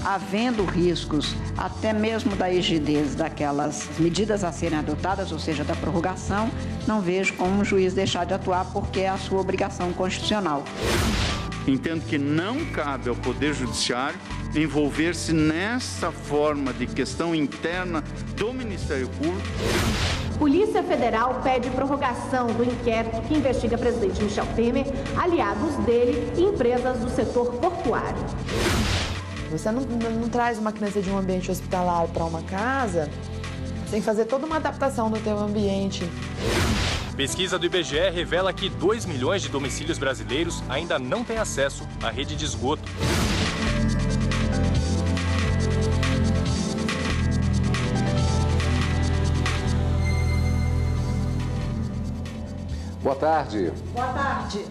havendo riscos até mesmo da rigidez daquelas medidas a serem adotadas, ou seja, da prorrogação, não vejo como o juiz deixar de atuar porque é a sua obrigação constitucional. Entendo que não cabe ao Poder Judiciário envolver-se nessa forma de questão interna do Ministério Público. Polícia Federal pede prorrogação do inquérito que investiga o presidente Michel Temer, aliados dele e empresas do setor portuário. Você não traz uma criança de um ambiente hospitalar para uma casa sem fazer toda uma adaptação do teu ambiente. Pesquisa do IBGE revela que 2 milhões de domicílios brasileiros ainda não têm acesso à rede de esgoto. Boa tarde. Boa tarde.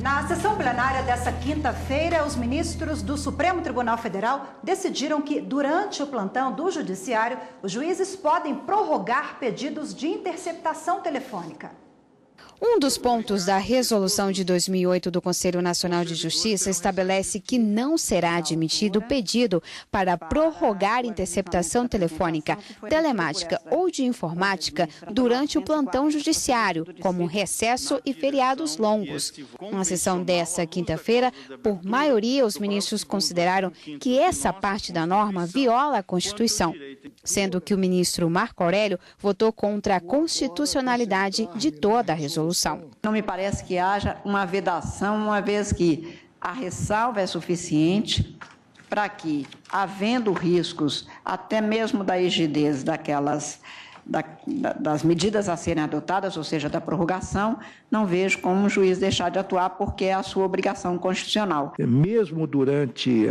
Na sessão plenária dessa quinta-feira, os ministros do Supremo Tribunal Federal decidiram que, durante o plantão do Judiciário, os juízes podem prorrogar pedidos de interceptação telefônica. Um dos pontos da resolução de 2008 do Conselho Nacional de Justiça estabelece que não será admitido pedido para prorrogar interceptação telefônica, telemática ou de informática durante o plantão judiciário, como recesso e feriados longos. Na sessão dessa quinta-feira, por maioria, os ministros consideraram que essa parte da norma viola a Constituição, sendo que o ministro Marco Aurélio votou contra a constitucionalidade de toda a resolução. Não me parece que haja uma vedação, uma vez que a ressalva é suficiente para que, havendo riscos até mesmo da rigidez das medidas a serem adotadas, ou seja, da prorrogação, não vejo como o juiz deixar de atuar porque é a sua obrigação constitucional. Mesmo durante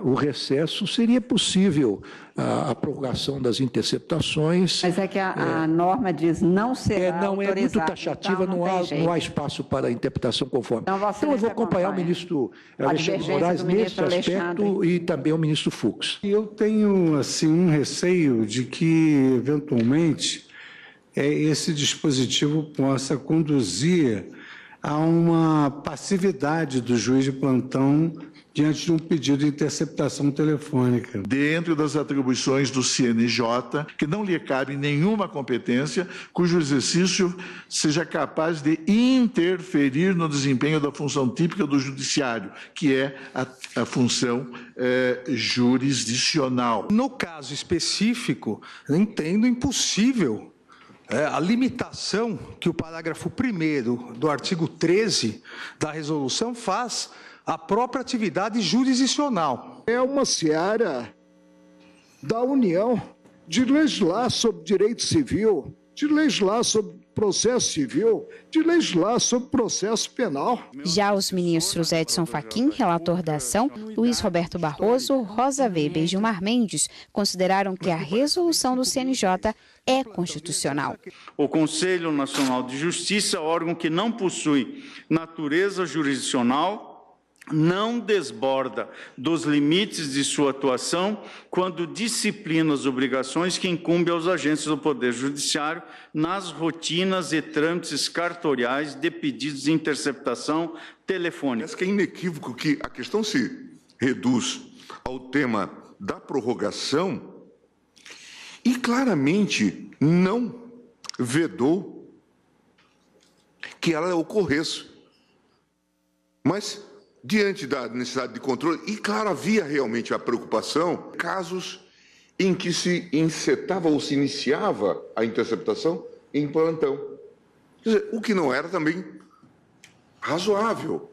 o recesso, seria possível a prorrogação das interceptações. Mas é que a norma diz não será não autorizado. É muito taxativa, então não há espaço para interpretação conforme. Então eu vou acompanhar o ministro Alexandre Moraes nesse aspecto e também o ministro Fux. Eu tenho assim um receio de que, eventualmente, esse dispositivo possa conduzir a uma passividade do juiz de plantão diante de um pedido de interceptação telefônica. Dentro das atribuições do CNJ, que não lhe cabe nenhuma competência cujo exercício seja capaz de interferir no desempenho da função típica do judiciário, que é a função jurisdicional. No caso específico, eu entendo impossível a limitação que o parágrafo 1º do artigo 13 da resolução faz à própria atividade jurisdicional. É uma seara da União de legislar sobre direito civil, de legislar sobre processo civil, de legislar sobre processo penal. Já os ministros Edson Fachin, relator da ação, Luiz Roberto Barroso, Rosa Weber e Gilmar Mendes consideraram que a resolução do CNJ é constitucional. O Conselho Nacional de Justiça, órgão que não possui natureza jurisdicional, não desborda dos limites de sua atuação quando disciplina as obrigações que incumbem aos agentes do Poder Judiciário nas rotinas e trâmites cartoriais de pedidos de interceptação telefônica. Parece que é inequívoco que a questão se reduz ao tema da prorrogação e claramente não vedou que ela ocorresse. Mas diante da necessidade de controle, e claro, havia realmente a preocupação, casos em que se encetava ou se iniciava a interceptação em plantão. Quer dizer, o que não era também razoável.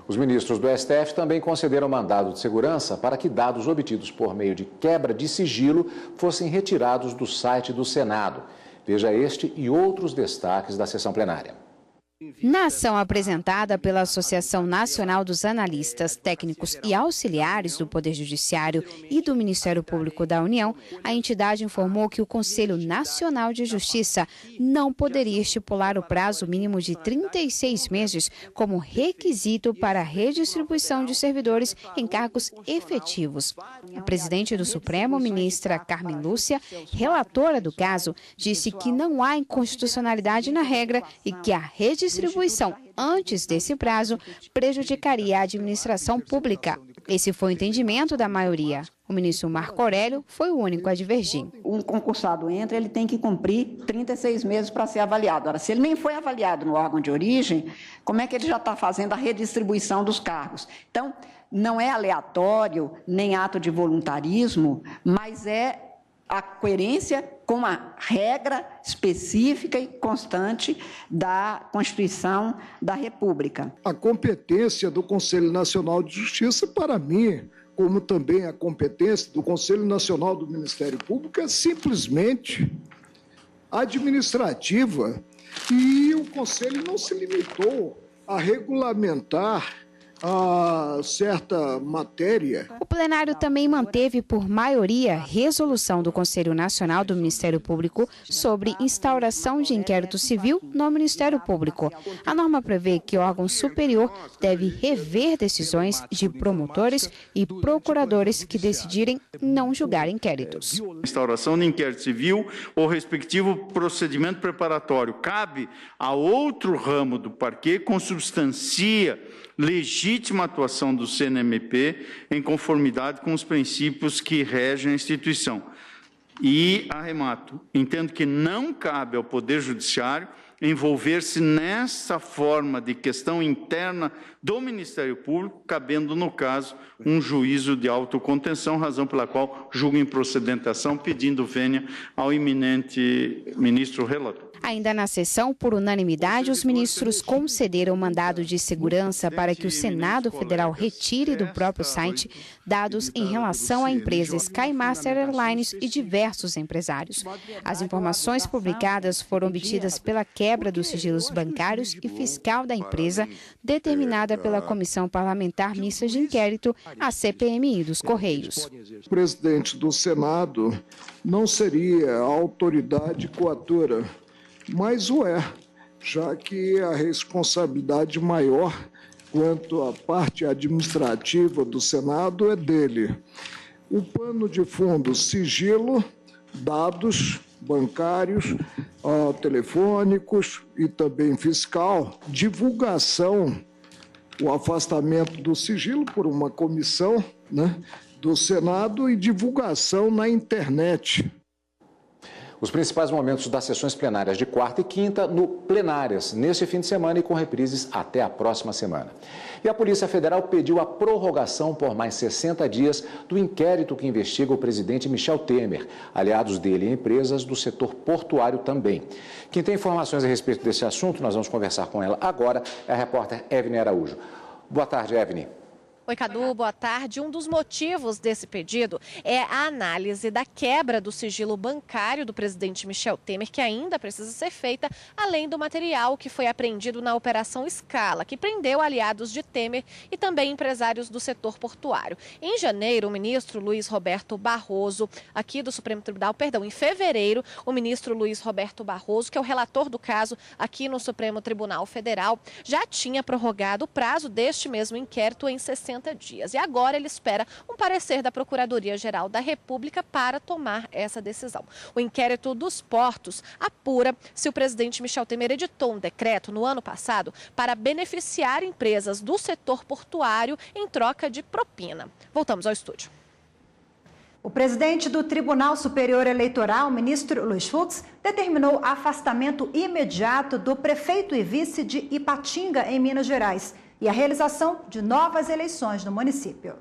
Os ministros do STF também concederam mandado de segurança para que dados obtidos por meio de quebra de sigilo fossem retirados do site do Senado. Veja este e outros destaques da sessão plenária. Na ação apresentada pela Associação Nacional dos Analistas, Técnicos e Auxiliares do Poder Judiciário e do Ministério Público da União, a entidade informou que o Conselho Nacional de Justiça não poderia estipular o prazo mínimo de 36 meses como requisito para a redistribuição de servidores em cargos efetivos. A presidente do Supremo, ministra Carmen Lúcia, relatora do caso, disse que não há inconstitucionalidade na regra e que a redistribuição antes desse prazo prejudicaria a administração pública. Esse foi o entendimento da maioria. O ministro Marco Aurélio foi o único a divergir. Um concursado entra, ele tem que cumprir 36 meses para ser avaliado. Ora, se ele nem foi avaliado no órgão de origem, como é que ele já está fazendo a redistribuição dos cargos? Então, não é aleatório, nem ato de voluntarismo, mas é a coerência com a regra específica e constante da Constituição da República. A competência do Conselho Nacional de Justiça, para mim, como também a competência do Conselho Nacional do Ministério Público, é simplesmente administrativa. E o Conselho não se limitou a regulamentar a certa matéria. O plenário também manteve por maioria a resolução do Conselho Nacional do Ministério Público sobre instauração de inquérito civil no Ministério Público. A norma prevê que o órgão superior deve rever decisões de promotores e procuradores que decidirem não julgar inquéritos. Instauração de inquérito civil ou respectivo procedimento preparatório cabe a outro ramo do parquê, consubstancia legítima atuação do CNMP em conformidade com os princípios que regem a instituição. E, arremato, entendo que não cabe ao Poder Judiciário envolver-se nessa forma de questão interna do Ministério Público, cabendo, no caso, um juízo de autocontenção, razão pela qual julgo improcedente a ação, pedindo vênia ao eminente ministro relator. Ainda na sessão, por unanimidade, os ministros concederam mandado de segurança para que o Senado Federal retire do próprio site dados em relação à empresa Sky Master Airlines e diversos empresários. As informações publicadas foram obtidas pela quebra dos sigilos bancários e fiscal da empresa, determinada pela Comissão Parlamentar Mista de Inquérito, a CPMI dos Correios. O presidente do Senado não seria a autoridade coatora, mas o é, já que a responsabilidade maior quanto à parte administrativa do Senado é dele. O pano de fundo, sigilo, dados bancários, telefônicos e também fiscal, divulgação, o afastamento do sigilo por uma comissão, do Senado e divulgação na internet. Os principais momentos das sessões plenárias de quarta e quinta no Plenárias, neste fim de semana e com reprises até a próxima semana. E a Polícia Federal pediu a prorrogação por mais 60 dias do inquérito que investiga o presidente Michel Temer, aliados dele e empresas do setor portuário também. Quem tem informações a respeito desse assunto, nós vamos conversar com ela agora, é a repórter Evne Araújo. Boa tarde, Evne. Oi, Cadu, boa tarde. Um dos motivos desse pedido é a análise da quebra do sigilo bancário do presidente Michel Temer, que ainda precisa ser feita, além do material que foi apreendido na Operação Scala, que prendeu aliados de Temer e também empresários do setor portuário. Em janeiro, o ministro Luiz Roberto Barroso, aqui do Supremo Tribunal, em fevereiro, o ministro Luiz Roberto Barroso, que é o relator do caso aqui no Supremo Tribunal Federal, já tinha prorrogado o prazo deste mesmo inquérito em 60 dias. E agora ele espera um parecer da Procuradoria-Geral da República para tomar essa decisão. O inquérito dos portos apura se o presidente Michel Temer editou um decreto no ano passado para beneficiar empresas do setor portuário em troca de propina. Voltamos ao estúdio. O presidente do Tribunal Superior Eleitoral, ministro Luiz Fux, determinou afastamento imediato do prefeito e vice de Ipatinga, em Minas Gerais, e a realização de novas eleições no município.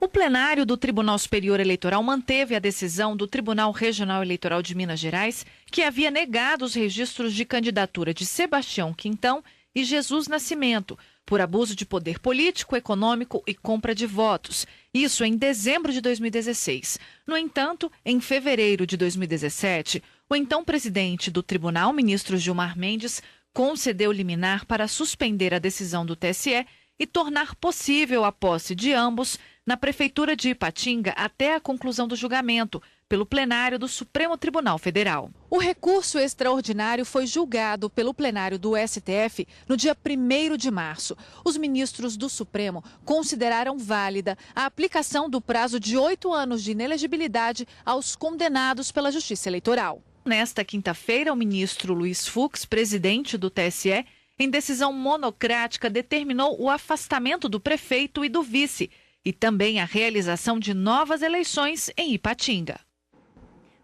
O plenário do Tribunal Superior Eleitoral manteve a decisão do Tribunal Regional Eleitoral de Minas Gerais, que havia negado os registros de candidatura de Sebastião Quintão e Jesus Nascimento, por abuso de poder político, econômico e compra de votos. Isso em dezembro de 2016. No entanto, em fevereiro de 2017, o então presidente do tribunal, ministro Gilmar Mendes, concedeu liminar para suspender a decisão do TSE e tornar possível a posse de ambos na Prefeitura de Ipatinga até a conclusão do julgamento, pelo plenário do Supremo Tribunal Federal. O recurso extraordinário foi julgado pelo plenário do STF no dia 1º de março. Os ministros do Supremo consideraram válida a aplicação do prazo de 8 anos de inelegibilidade aos condenados pela Justiça Eleitoral. Nesta quinta-feira, o ministro Luiz Fux, presidente do TSE, em decisão monocrática, determinou o afastamento do prefeito e do vice, e também a realização de novas eleições em Ipatinga.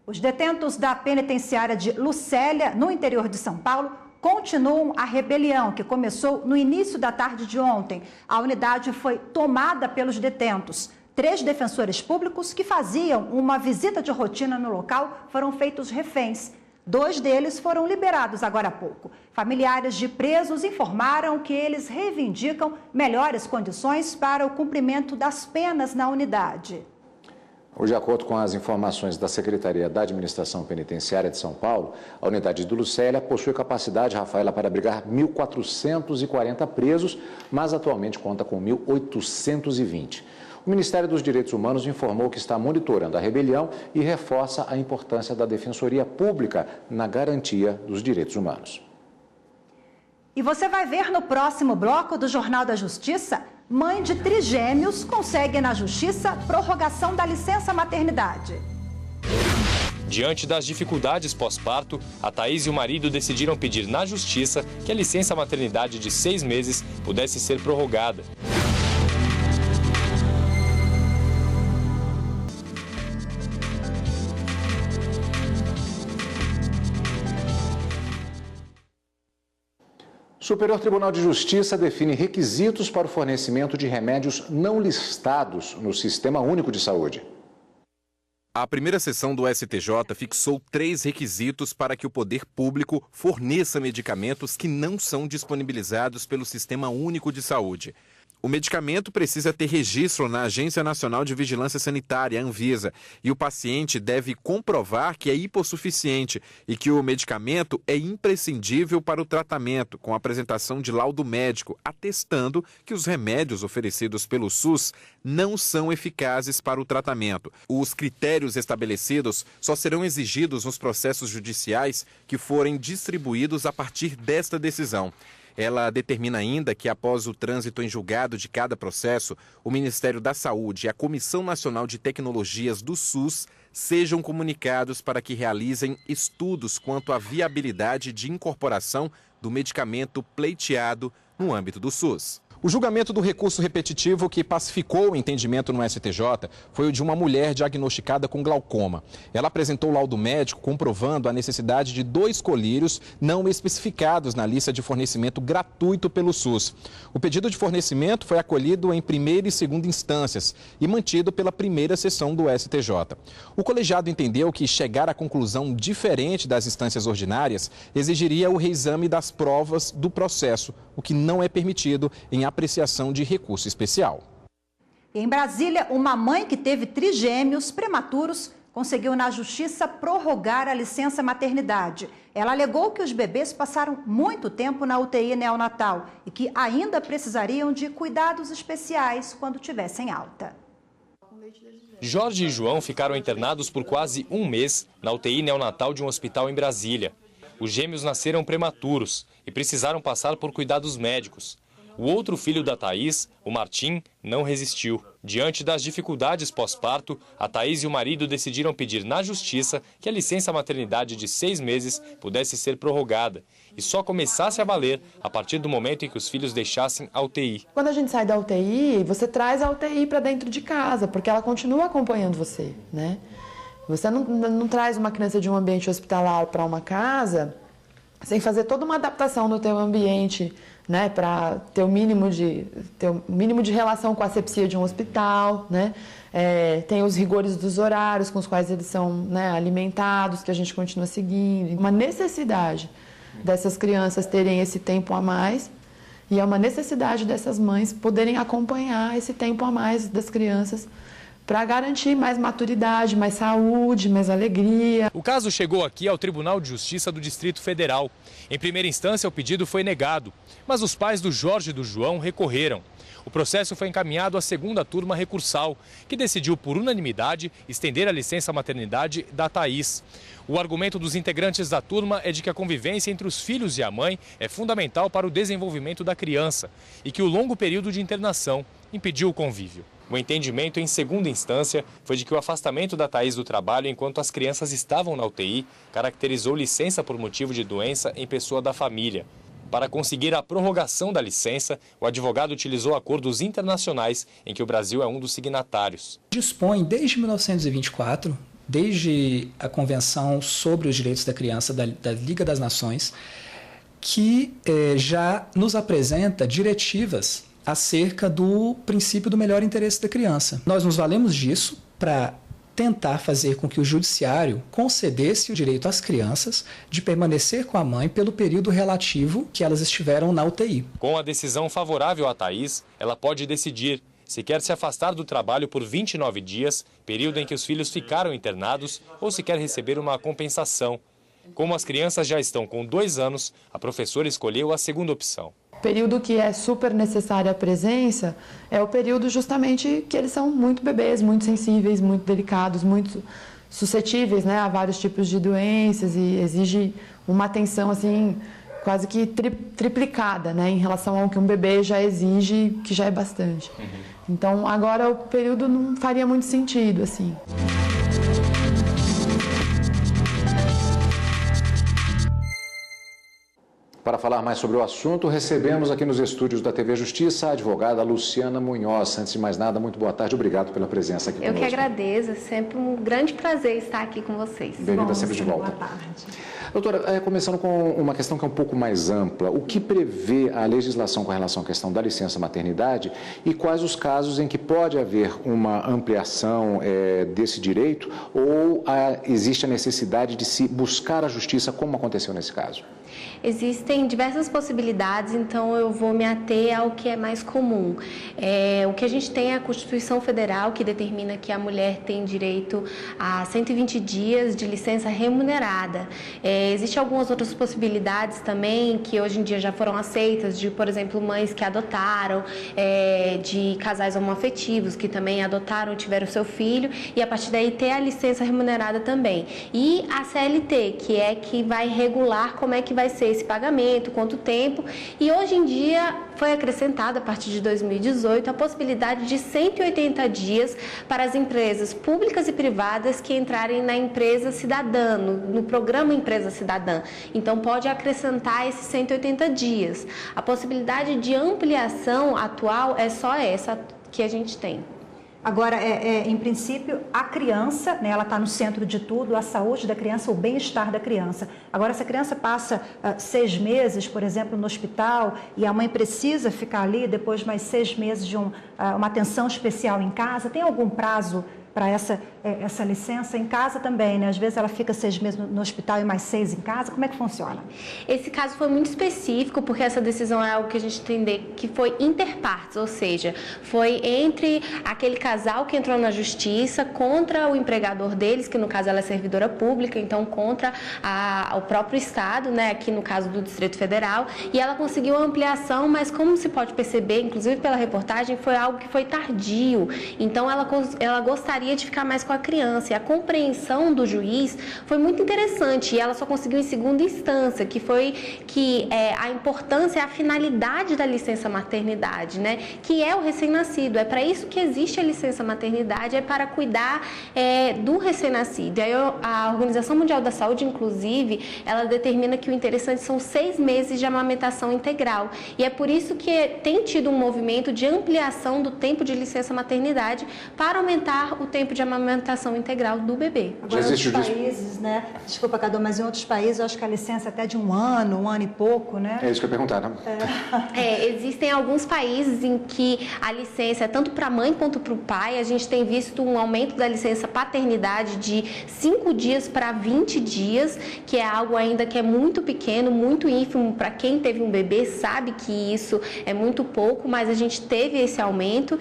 Os detentos da penitenciária de Lucélia, no interior de São Paulo, continuam a rebelião que começou no início da tarde de ontem. A unidade foi tomada pelos detentos. 3 defensores públicos que faziam uma visita de rotina no local foram feitos reféns. 2 deles foram liberados agora há pouco. Familiares de presos informaram que eles reivindicam melhores condições para o cumprimento das penas na unidade. De acordo com as informações da Secretaria da Administração Penitenciária de São Paulo, a unidade de Lucélia possui capacidade, Rafaela, para abrigar 1.440 presos, mas atualmente conta com 1.820. O Ministério dos Direitos Humanos informou que está monitorando a rebelião e reforça a importância da Defensoria Pública na garantia dos direitos humanos. E você vai ver no próximo bloco do Jornal da Justiça, mãe de trigêmeos consegue na Justiça prorrogação da licença maternidade. Diante das dificuldades pós-parto, a Thaís e o marido decidiram pedir na Justiça que a licença maternidade de 6 meses pudesse ser prorrogada. O Superior Tribunal de Justiça define requisitos para o fornecimento de remédios não listados no Sistema Único de Saúde. A primeira sessão do STJ fixou 3 requisitos para que o poder público forneça medicamentos que não são disponibilizados pelo Sistema Único de Saúde. O medicamento precisa ter registro na Agência Nacional de Vigilância Sanitária, Anvisa, e o paciente deve comprovar que é hipossuficiente e que o medicamento é imprescindível para o tratamento, com a apresentação de laudo médico, atestando que os remédios oferecidos pelo SUS não são eficazes para o tratamento. Os critérios estabelecidos só serão exigidos nos processos judiciais que forem distribuídos a partir desta decisão. Ela determina ainda que, após o trânsito em julgado de cada processo, o Ministério da Saúde e a Comissão Nacional de Tecnologias do SUS sejam comunicados para que realizem estudos quanto à viabilidade de incorporação do medicamento pleiteado no âmbito do SUS. O julgamento do recurso repetitivo que pacificou o entendimento no STJ foi o de uma mulher diagnosticada com glaucoma. Ela apresentou o laudo médico comprovando a necessidade de 2 colírios não especificados na lista de fornecimento gratuito pelo SUS. O pedido de fornecimento foi acolhido em primeira e segunda instâncias e mantido pela primeira sessão do STJ. O colegiado entendeu que chegar à conclusão diferente das instâncias ordinárias exigiria o reexame das provas do processo, o que não é permitido em apreciação de recurso especial. Em Brasília, uma mãe que teve trigêmeos prematuros conseguiu na Justiça prorrogar a licença maternidade. Ela alegou que os bebês passaram muito tempo na UTI neonatal e que ainda precisariam de cuidados especiais quando tivessem alta. Jorge e João ficaram internados por quase 1 mês na UTI neonatal de um hospital em Brasília. Os gêmeos nasceram prematuros e precisaram passar por cuidados médicos. O outro filho da Thaís, o Martim, não resistiu. Diante das dificuldades pós-parto, a Thaís e o marido decidiram pedir na Justiça que a licença maternidade de 6 meses pudesse ser prorrogada e só começasse a valer a partir do momento em que os filhos deixassem a UTI. Quando a gente sai da UTI, você traz a UTI para dentro de casa, porque ela continua acompanhando você, né? Você não traz uma criança de um ambiente hospitalar para uma casa sem fazer toda uma adaptação no teu ambiente, né, para ter o mínimo de relação com a asepsia de um hospital, né? Tem os rigores dos horários com os quais eles são, né, alimentados, que a gente continua seguindo. Uma necessidade dessas crianças terem esse tempo a mais e é uma necessidade dessas mães poderem acompanhar esse tempo a mais das crianças para garantir mais maturidade, mais saúde, mais alegria. O caso chegou aqui ao Tribunal de Justiça do Distrito Federal. Em primeira instância, o pedido foi negado, mas os pais do Jorge e do João recorreram. O processo foi encaminhado à segunda turma recursal, que decidiu por unanimidade estender a licença maternidade da Thaís. O argumento dos integrantes da turma é de que a convivência entre os filhos e a mãe é fundamental para o desenvolvimento da criança e que o longo período de internação impediu o convívio. O entendimento em segunda instância foi de que o afastamento da Thaís do trabalho enquanto as crianças estavam na UTI caracterizou licença por motivo de doença em pessoa da família. Para conseguir a prorrogação da licença, o advogado utilizou acordos internacionais em que o Brasil é um dos signatários. Dispõe desde 1924, desde a Convenção sobre os Direitos da Criança da Liga das Nações, que já nos apresenta diretivas acerca do princípio do melhor interesse da criança. Nós nos valemos disso para tentar fazer com que o judiciário concedesse o direito às crianças de permanecer com a mãe pelo período relativo que elas estiveram na UTI. Com a decisão favorável a Thaís, ela pode decidir se quer se afastar do trabalho por 29 dias, período em que os filhos ficaram internados, ou se quer receber uma compensação. Como as crianças já estão com 2 anos, a professora escolheu a segunda opção. O período que é super necessária a presença é o período justamente que eles são muito bebês, muito sensíveis, muito delicados, muito suscetíveis, né, a vários tipos de doenças e exige uma atenção assim quase que triplicada, né, em relação ao que um bebê já exige, que já é bastante. Então agora o período não faria muito sentido assim. Para falar mais sobre o assunto, recebemos aqui nos estúdios da TV Justiça a advogada Luciana Munhoz. Antes de mais nada, muito boa tarde, obrigado pela presença aqui conosco. Eu que agradeço, é sempre um grande prazer estar aqui com vocês. Bem-vinda sempre de volta. Boa tarde. Doutora, começando com uma questão que é um pouco mais ampla, o que prevê a legislação com relação à questão da licença maternidade e quais os casos em que pode haver uma ampliação desse direito ou existe a necessidade de se buscar a justiça, como aconteceu nesse caso? Existem diversas possibilidades, então eu vou me ater ao que é mais comum. O que a gente tem é a Constituição Federal, que determina que a mulher tem direito a 120 dias de licença remunerada. Existem algumas outras possibilidades também, que hoje em dia já foram aceitas, de, por exemplo, mães que adotaram, de casais homoafetivos que também adotaram, tiveram seu filho, e a partir daí ter a licença remunerada também. E a CLT, que vai regular como é que vai ser esse pagamento, quanto tempo, e hoje em dia foi acrescentada, a partir de 2018, a possibilidade de 180 dias para as empresas públicas e privadas que entrarem na empresa cidadã, no programa Empresa Cidadã. Então, pode acrescentar esses 180 dias. A possibilidade de ampliação atual é só essa que a gente tem. Agora, em princípio, a criança, né, ela está no centro de tudo, a saúde da criança, o bem-estar da criança. Agora, se a criança passa 6 meses, por exemplo, no hospital, e a mãe precisa ficar ali depois de mais 6 meses de uma atenção especial em casa, tem algum prazo para essa licença em casa também, né? Às vezes ela fica 6 meses no hospital e mais 6 em casa. Como é que funciona? Esse caso foi muito específico, porque essa decisão é algo que a gente entender que foi interpartes, ou seja, foi entre aquele casal que entrou na justiça contra o empregador deles, que no caso ela é servidora pública, então contra o próprio Estado, né? Aqui no caso do Distrito Federal, e ela conseguiu a ampliação, mas como se pode perceber, inclusive pela reportagem, foi algo que foi tardio. Então ela gostaria de ficar mais com a criança, e a compreensão do juiz foi muito interessante, e ela só conseguiu em segunda instância, que foi a importância, a finalidade da licença maternidade, né? Que é o recém-nascido, é para isso que existe a licença maternidade, é para cuidar do recém-nascido. Aí a Organização Mundial da Saúde, inclusive, ela determina que o interessante são 6 meses de amamentação integral, e é por isso que tem tido um movimento de ampliação do tempo de licença maternidade para aumentar o tempo de amamentação integral do bebê. Agora, em outros países, né? Desculpa, Cadu, mas em outros países eu acho que a licença é até de 1 ano e pouco, né? É isso que eu ia perguntar, né? Existem alguns países em que a licença é tanto para a mãe quanto para o pai. A gente tem visto um aumento da licença paternidade de 5 dias para 20 dias, que é algo ainda que é muito pequeno, muito ínfimo. Para quem teve um bebê sabe que isso é muito pouco, mas a gente teve esse aumento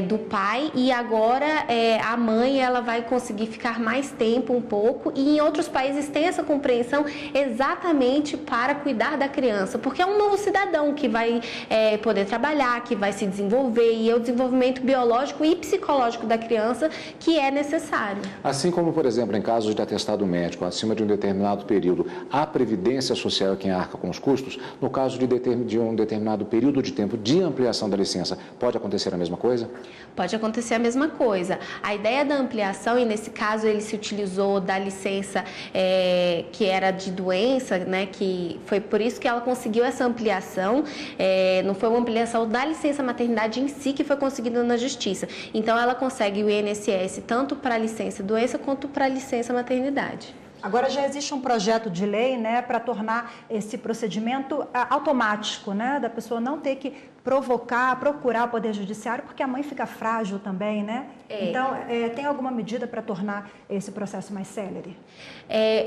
do pai, e agora a mãe ela vai conseguir ficar mais tempo um pouco, e em outros países tem essa compreensão exatamente para cuidar da criança, porque é um novo cidadão que vai poder trabalhar, que vai se desenvolver, e é o desenvolvimento biológico e psicológico da criança que é necessário. Assim como, por exemplo, em casos de atestado médico acima de um determinado período, a Previdência Social é quem arca com os custos, no caso de um determinado período de tempo de ampliação da licença, pode acontecer a mesma coisa? Pode acontecer a mesma coisa. A ideia da ampliação, e nesse caso ele se utilizou da licença que era de doença, né, que foi por isso que ela conseguiu essa ampliação, não foi uma ampliação da licença maternidade em si que foi conseguida na Justiça. Então ela consegue o INSS tanto para a licença doença quanto para a licença maternidade. Agora já existe um projeto de lei, né, para tornar esse procedimento automático, né, da pessoa não ter que procurar o Poder Judiciário, porque a mãe fica frágil também, né? Então, tem alguma medida para tornar esse processo mais célere?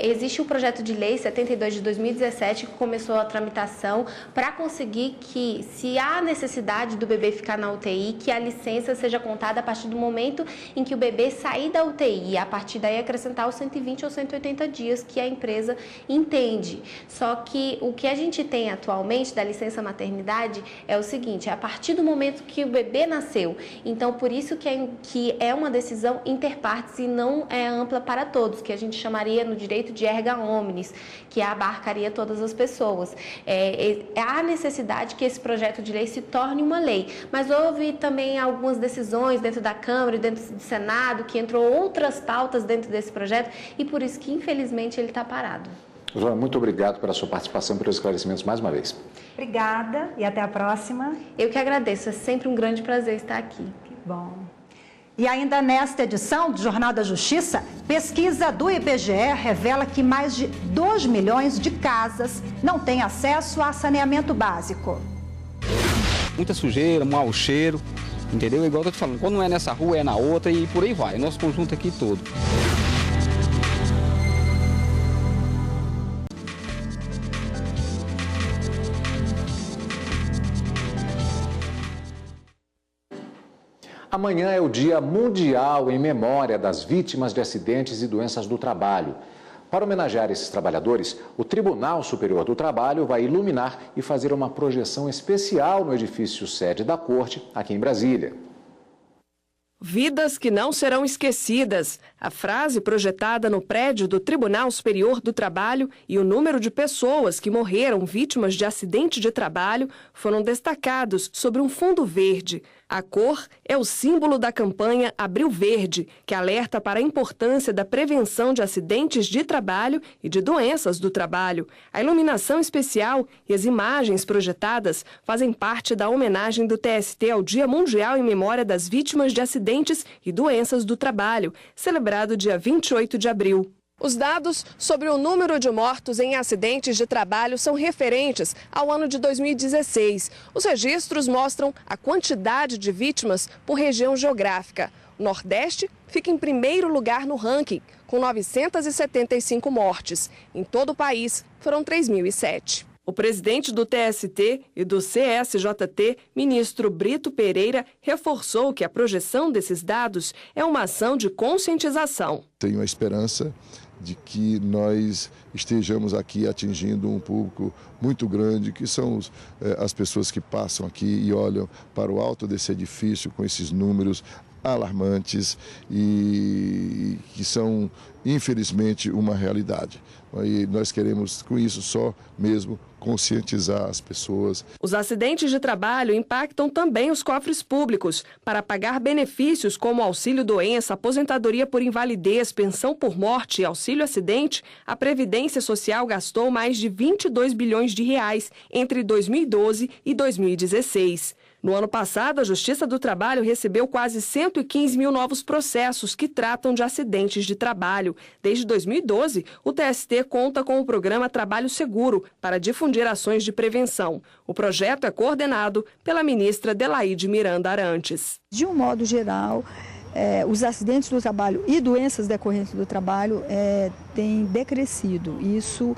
Existe o projeto de lei 72 de 2017 que começou a tramitação para conseguir que, se há necessidade do bebê ficar na UTI, que a licença seja contada a partir do momento em que o bebê sair da UTI, e a partir daí acrescentar os 120 ou 180 dias que a empresa entende. Só que o que a gente tem atualmente da licença maternidade é o seguinte: é a partir do momento que o bebê nasceu. Então, por isso que é uma decisão interpartes e não é ampla para todos, que a gente chamaria no direito de erga omnes, que abarcaria todas as pessoas. Há necessidade que esse projeto de lei se torne uma lei, mas houve também algumas decisões dentro da Câmara e dentro do Senado, que entrou outras pautas dentro desse projeto, e por isso que, infelizmente, ele está parado. Joana, muito obrigado pela sua participação e pelos esclarecimentos mais uma vez. Obrigada e até a próxima. Eu que agradeço, é sempre um grande prazer estar aqui. Que bom. E ainda nesta edição do Jornal da Justiça, pesquisa do IBGE revela que mais de 2 milhões de casas não têm acesso a saneamento básico. Muita sujeira, mau cheiro, entendeu? Igual eu tô te falando, quando não é nessa rua, é na outra e por aí vai, nosso conjunto aqui todo. Amanhã é o Dia Mundial em memória das vítimas de acidentes e doenças do trabalho. Para homenagear esses trabalhadores, o Tribunal Superior do Trabalho vai iluminar e fazer uma projeção especial no edifício sede da Corte, aqui em Brasília. Vidas que não serão esquecidas. A frase projetada no prédio do Tribunal Superior do Trabalho e o número de pessoas que morreram vítimas de acidente de trabalho foram destacados sobre um fundo verde. A cor é o símbolo da campanha Abril Verde, que alerta para a importância da prevenção de acidentes de trabalho e de doenças do trabalho. A iluminação especial e as imagens projetadas fazem parte da homenagem do TST ao Dia Mundial em Memória das Vítimas de Acidentes e Doenças do Trabalho, celebrado dia 28 de abril. Os dados sobre o número de mortos em acidentes de trabalho são referentes ao ano de 2016. Os registros mostram a quantidade de vítimas por região geográfica. O Nordeste fica em primeiro lugar no ranking, com 975 mortes. Em todo o país, foram 3.007. O presidente do TST e do CSJT, ministro Brito Pereira, reforçou que a projeção desses dados é uma ação de conscientização. Tenho a esperança de que nós estejamos aqui atingindo um público muito grande, que são as pessoas que passam aqui e olham para o alto desse edifício com esses números alarmantes e que são, infelizmente, uma realidade. E nós queremos, com isso, só mesmo conscientizar as pessoas. Os acidentes de trabalho impactam também os cofres públicos. Para pagar benefícios como auxílio-doença, aposentadoria por invalidez, pensão por morte e auxílio-acidente, a Previdência Social gastou mais de 22 bilhões de reais entre 2012 e 2016. No ano passado, a Justiça do Trabalho recebeu quase 115 mil novos processos que tratam de acidentes de trabalho. Desde 2012, o TST conta com o programa Trabalho Seguro para difundir ações de prevenção. O projeto é coordenado pela ministra Delaide Miranda Arantes. De um modo geral, os acidentes do trabalho e doenças decorrentes do trabalho têm decrescido. Isso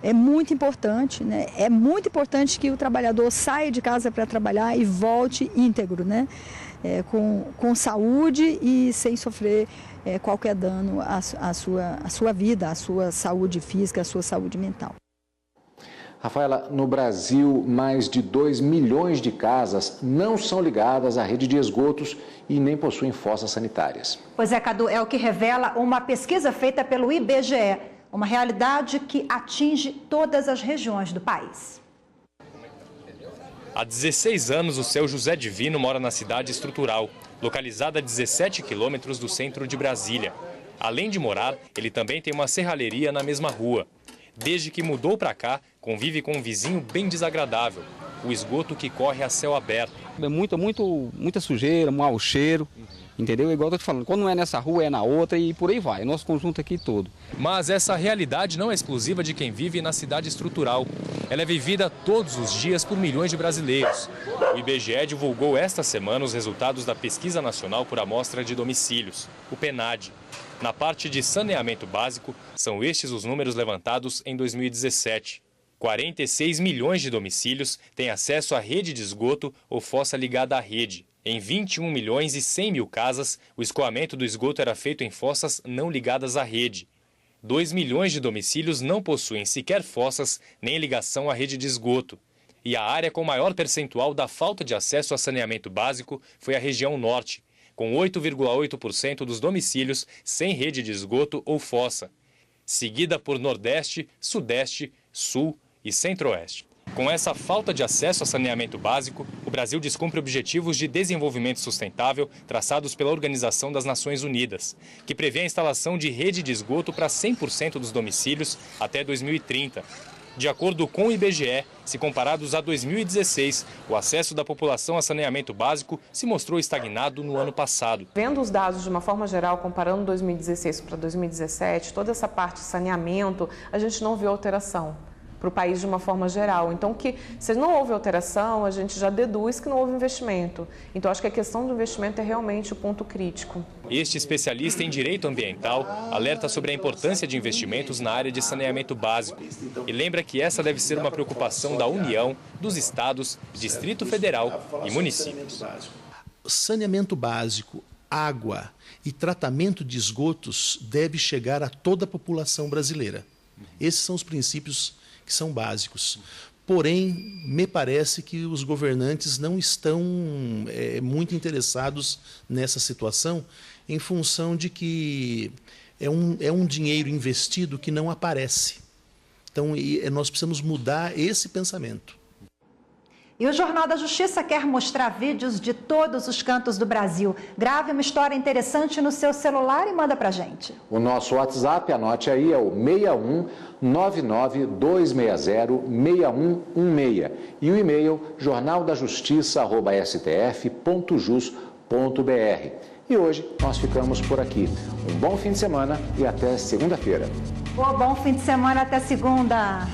é muito importante, né? É muito importante que o trabalhador saia de casa para trabalhar e volte íntegro, né? Com saúde e sem sofrer qualquer dano à sua vida, à sua saúde física, à sua saúde mental. Rafaela, no Brasil, mais de 2 milhões de casas não são ligadas à rede de esgotos e nem possuem fossas sanitárias. Pois é, Cadu, é o que revela uma pesquisa feita pelo IBGE. Uma realidade que atinge todas as regiões do país. Há 16 anos, o seu José Divino mora na cidade estrutural, localizada a 17 quilômetros do centro de Brasília. Além de morar, ele também tem uma serralheria na mesma rua. Desde que mudou para cá, convive com um vizinho bem desagradável, o esgoto que corre a céu aberto. É muita sujeira, mau cheiro, entendeu? Igual eu tô te falando, quando não é nessa rua, é na outra e por aí vai, nosso conjunto aqui todo. Mas essa realidade não é exclusiva de quem vive na cidade estrutural. Ela é vivida todos os dias por milhões de brasileiros. O IBGE divulgou esta semana os resultados da Pesquisa Nacional por Amostra de Domicílios, o PNAD. Na parte de saneamento básico, são estes os números levantados em 2017. 46 milhões de domicílios têm acesso à rede de esgoto ou fossa ligada à rede. Em 21 milhões e 100 mil casas, o escoamento do esgoto era feito em fossas não ligadas à rede. 2 milhões de domicílios não possuem sequer fossas nem ligação à rede de esgoto. E a área com maior percentual da falta de acesso a saneamento básico foi a região norte, com 8,8% dos domicílios sem rede de esgoto ou fossa, seguida por Nordeste, Sudeste, Sul e Centro-Oeste. Com essa falta de acesso a saneamento básico, o Brasil descumpre objetivos de desenvolvimento sustentável traçados pela Organização das Nações Unidas, que prevê a instalação de rede de esgoto para 100% dos domicílios até 2030. De acordo com o IBGE, se comparados a 2016, o acesso da população a saneamento básico se mostrou estagnado no ano passado. Vendo os dados de uma forma geral, comparando 2016 para 2017, toda essa parte de saneamento, a gente não viu alteração para o país de uma forma geral. Então, se não houve alteração, a gente já deduz que não houve investimento. Então, acho que a questão do investimento é realmente o ponto crítico. Este especialista em direito ambiental alerta sobre a importância de investimentos na área de saneamento básico e lembra que essa deve ser uma preocupação da União, dos estados, Distrito Federal e municípios. Saneamento básico, água e tratamento de esgotos deve chegar a toda a população brasileira. Esses são os princípios que são básicos. Porém, me parece que os governantes não estão muito interessados nessa situação, em função de que é um dinheiro investido que não aparece. Então, nós precisamos mudar esse pensamento. E o Jornal da Justiça quer mostrar vídeos de todos os cantos do Brasil. Grave uma história interessante no seu celular e manda pra gente. O nosso WhatsApp, anote aí, é o 6199-260-6116. E o e-mail jornaldajustiça@stf.jus.br. E hoje nós ficamos por aqui. Um bom fim de semana e até segunda-feira. Bom fim de semana, até segunda.